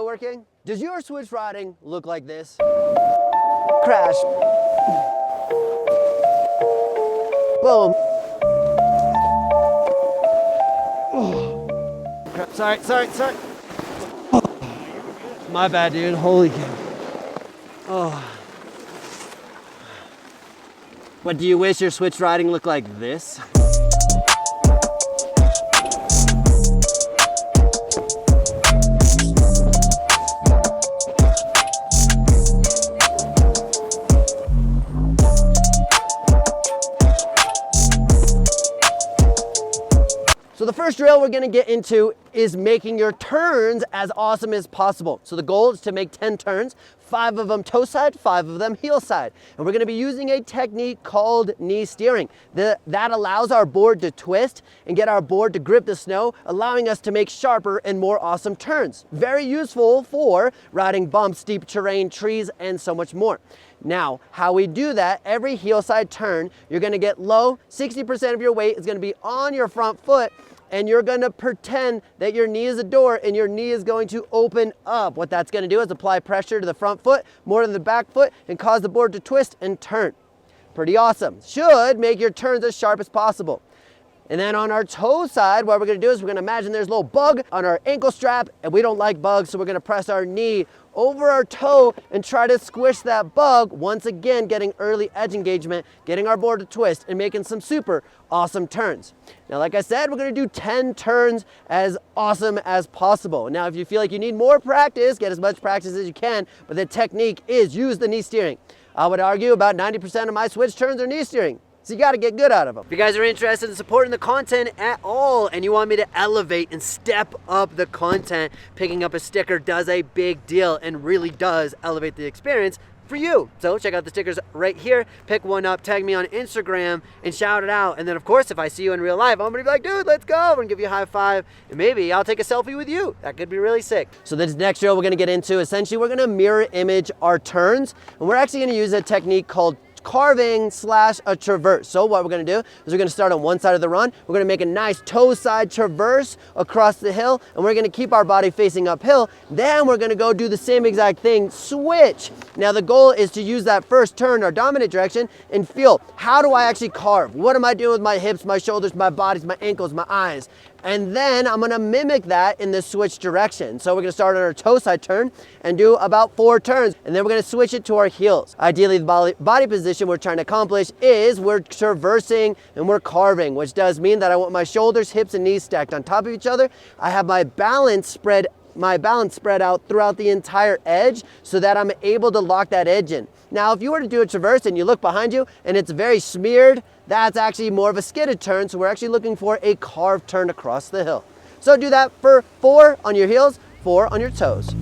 working? Does your switch riding look like this? Crash. Boom. Oh. Crap. Sorry. Oh. My bad, dude. Holy cow. Oh. But do you wish your switch riding looked like this? So the first drill we're gonna get into is making your turns as awesome as possible. So the goal is to make 10 turns, 5 of them toe side, 5 of them heel side. And we're gonna be using a technique called knee steering. That allows our board to twist and get our board to grip the snow, allowing us to make sharper and more awesome turns. Very useful for riding bumps, steep terrain, trees, and so much more. Now, how we do that, every heel side turn, you're gonna get low, 60% of your weight is gonna be on your front foot, and you're gonna pretend that your knee is a door and your knee is going to open up. What that's gonna do is apply pressure to the front foot, more to the back foot, and cause the board to twist and turn. Pretty awesome. Should make your turns as sharp as possible. And then on our toe side, what we're gonna do is we're gonna imagine there's a little bug on our ankle strap, and we don't like bugs, so we're gonna press our knee over our toe and try to squish that bug, once again getting early edge engagement, getting our board to twist, and making some super awesome turns. Now, like I said, we're gonna do 10 turns as awesome as possible. Now, if you feel like you need more practice, get as much practice as you can, but the technique is use the knee steering. I would argue about 90% of my switch turns are knee steering. So you gotta get good out of them. If you guys are interested in supporting the content at all and you want me to elevate and step up the content, picking up a sticker does a big deal and really does elevate the experience for you. So check out the stickers right here, pick one up, tag me on Instagram and shout it out. And then of course, if I see you in real life, I'm gonna be like, dude, let's go. I'm gonna give you a high five and maybe I'll take a selfie with you. That could be really sick. So this next drill we're gonna get into, essentially we're gonna mirror image our turns, and we're actually gonna use a technique called carving / a traverse. So what we're gonna do is we're gonna start on one side of the run. We're gonna make a nice toe side traverse across the hill, and we're gonna keep our body facing uphill. Then we're gonna go do the same exact thing, switch. Now the goal is to use that first turn, our dominant direction, and feel, how do I actually carve? What am I doing with my hips, my shoulders, my bodies, my ankles, my eyes? And then I'm gonna mimic that in the switch direction. So we're gonna start on our toe side turn and do about 4 turns, and then we're gonna switch it to our heels. Ideally, the body position we're trying to accomplish is we're traversing and we're carving, which does mean that I want my shoulders, hips, and knees stacked on top of each other. I have my balance spread out throughout the entire edge so that I'm able to lock that edge in. Now, if you were to do a traverse and you look behind you and it's very smeared, that's actually more of a skidded turn, so we're actually looking for a carved turn across the hill. So do that for 4 on your heels, 4 on your toes.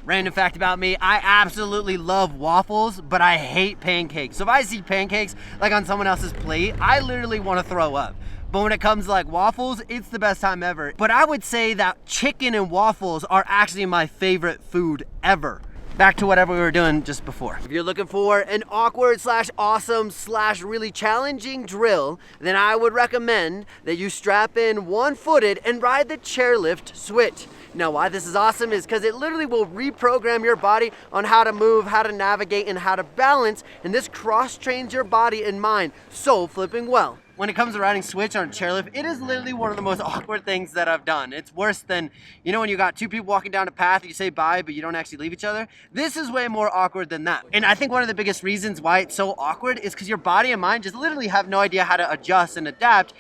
Random fact about me, I absolutely love waffles, but I hate pancakes. So if I see pancakes like on someone else's plate, I literally want to throw up. But when it comes to like waffles, it's the best time ever. But I would say that chicken and waffles are actually my favorite food ever. Back to whatever we were doing just before. If you're looking for an awkward / awesome / really challenging drill, then I would recommend that you strap in one-footed and ride the chairlift switch. Now, why this is awesome is because it literally will reprogram your body on how to move, how to navigate, and how to balance, and this cross-trains your body and mind so flipping well. When it comes to riding switch on a chairlift, it is literally one of the most awkward things that I've done. It's worse than, you know, when you got 2 people walking down a path, you say bye, but you don't actually leave each other. This is way more awkward than that. And I think one of the biggest reasons why it's so awkward is because your body and mind just literally have no idea how to adjust and adapt.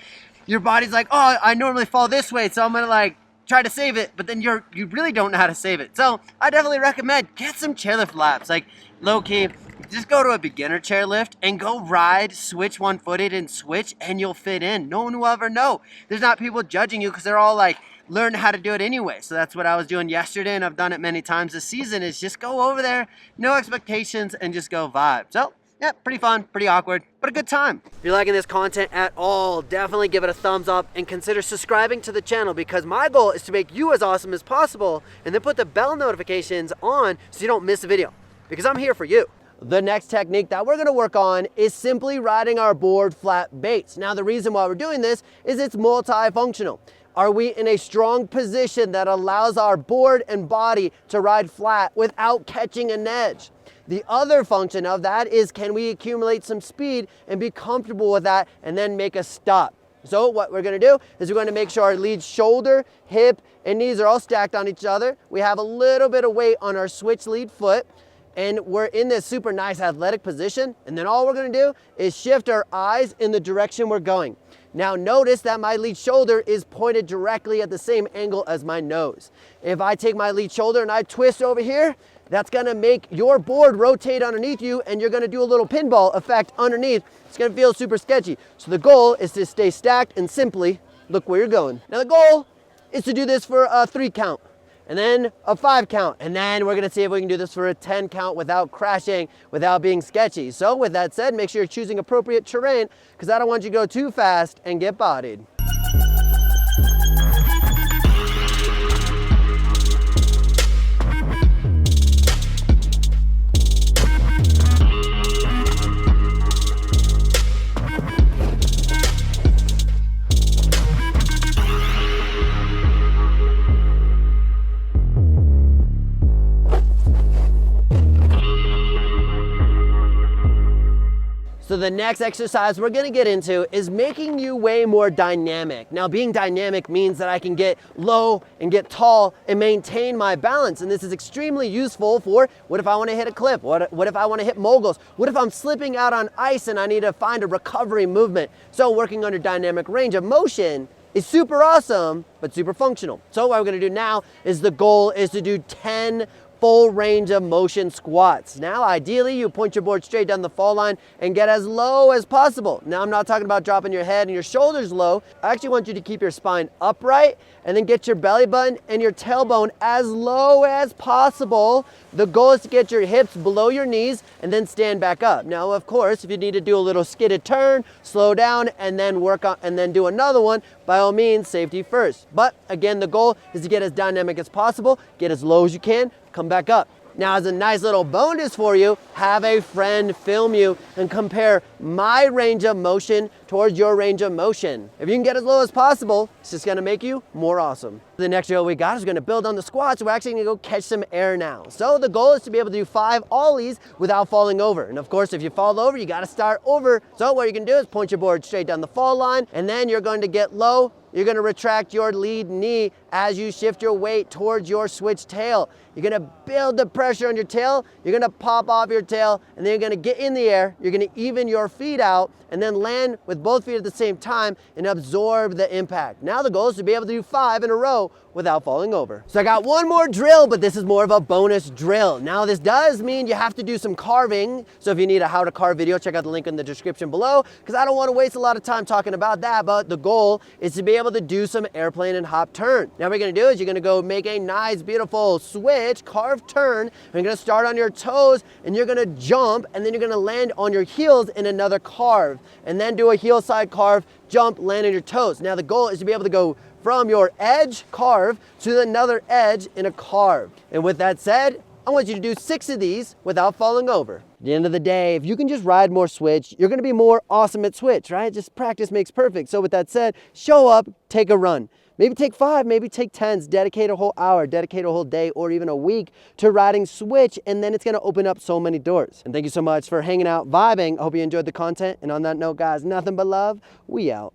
Your body's like, oh, I normally fall this way, so I'm gonna like try to save it, but then you really don't know how to save it. So I definitely recommend get some chairlift laps, like low key. Just go to a beginner chairlift and go ride, switch one-footed and switch, and you'll fit in. No one will ever know. There's not people judging you because they're all like, learn how to do it anyway. So that's what I was doing yesterday, and I've done it many times this season, is just go over there, no expectations, and just go vibe. So Yeah, pretty fun, pretty awkward, but a good time. If you're liking this content at all, definitely give it a thumbs up and consider subscribing to the channel, because my goal is to make you as awesome as possible and then put the bell notifications on so you don't miss a video, because I'm here for you. The next technique that we're gonna work on is simply riding our board flat baits. Now, the reason why we're doing this is it's multifunctional. Are we in a strong position that allows our board and body to ride flat without catching an edge? The other function of that is, can we accumulate some speed and be comfortable with that and then make a stop? So what we're gonna do is we're gonna make sure our lead shoulder, hip, and knees are all stacked on each other. We have a little bit of weight on our switch lead foot, and we're in this super nice athletic position. And then all we're gonna do is shift our eyes in the direction we're going. Now notice that my lead shoulder is pointed directly at the same angle as my nose. If I take my lead shoulder and I twist over here, that's gonna make your board rotate underneath you, and you're gonna do a little pinball effect underneath. It's gonna feel super sketchy. So the goal is to stay stacked and simply look where you're going. Now the goal is to do this for a 3 count, and then a 5 count, and then we're gonna see if we can do this for a 10 count without crashing, without being sketchy. So with that said, make sure you're choosing appropriate terrain, because I don't want you to go too fast and get bodied. So the next exercise we're gonna get into is making you way more dynamic. Now, being dynamic means that I can get low and get tall and maintain my balance. And this is extremely useful for, what if I wanna hit a cliff? What if I wanna hit moguls? What if I'm slipping out on ice and I need to find a recovery movement? So working under dynamic range of motion is super awesome, but super functional. So what we're gonna do now is, the goal is to do 10 full range of motion squats. Now, ideally, you point your board straight down the fall line and get as low as possible. Now, I'm not talking about dropping your head and your shoulders low. I actually want you to keep your spine upright and then get your belly button and your tailbone as low as possible. The goal is to get your hips below your knees and then stand back up. Now, of course, if you need to do a little skidded turn, slow down, and then work on, and then do another one, by all means, safety first. But again, the goal is to get as dynamic as possible, get as low as you can, come back up. Now, as a nice little bonus for you, have a friend film you and compare my range of motion towards your range of motion. If you can get as low as possible, it's just gonna make you more awesome. The next drill we got is gonna build on the squats. We're actually gonna go catch some air now. So the goal is to be able to do 5 ollies without falling over. And of course, if you fall over, you gotta start over. So what you can do is point your board straight down the fall line, and then you're going to get low. You're gonna retract your lead knee as you shift your weight towards your switch tail. You're gonna build the pressure on your tail, you're gonna pop off your tail, and then you're gonna get in the air, you're gonna even your feet out, and then land with both feet at the same time and absorb the impact. Now the goal is to be able to do 5 in a row without falling over. So I got one more drill, but this is more of a bonus drill. Now this does mean you have to do some carving. So if you need a how to carve video, check out the link in the description below, because I don't want to waste a lot of time talking about that, but the goal is to be able to do some airplane and hop turn. Now what you're gonna do is you're gonna go make a nice, beautiful switch, carve turn. You're gonna start on your toes and you're gonna jump, and then you're gonna land on your heels in another carve, and then do a heel side carve, jump, land on your toes. Now the goal is to be able to go from your edge carve to another edge in a carve. And with that said, I want you to do 6 of these without falling over. At the end of the day, if you can just ride more switch, you're gonna be more awesome at switch, right? Just practice makes perfect. So with that said, show up, take a run. Maybe take 5, maybe take 10s, dedicate a whole hour, dedicate a whole day, or even a week to riding switch, and then it's gonna open up so many doors. And thank you so much for hanging out, vibing. I hope you enjoyed the content. And on that note, guys, nothing but love. We out.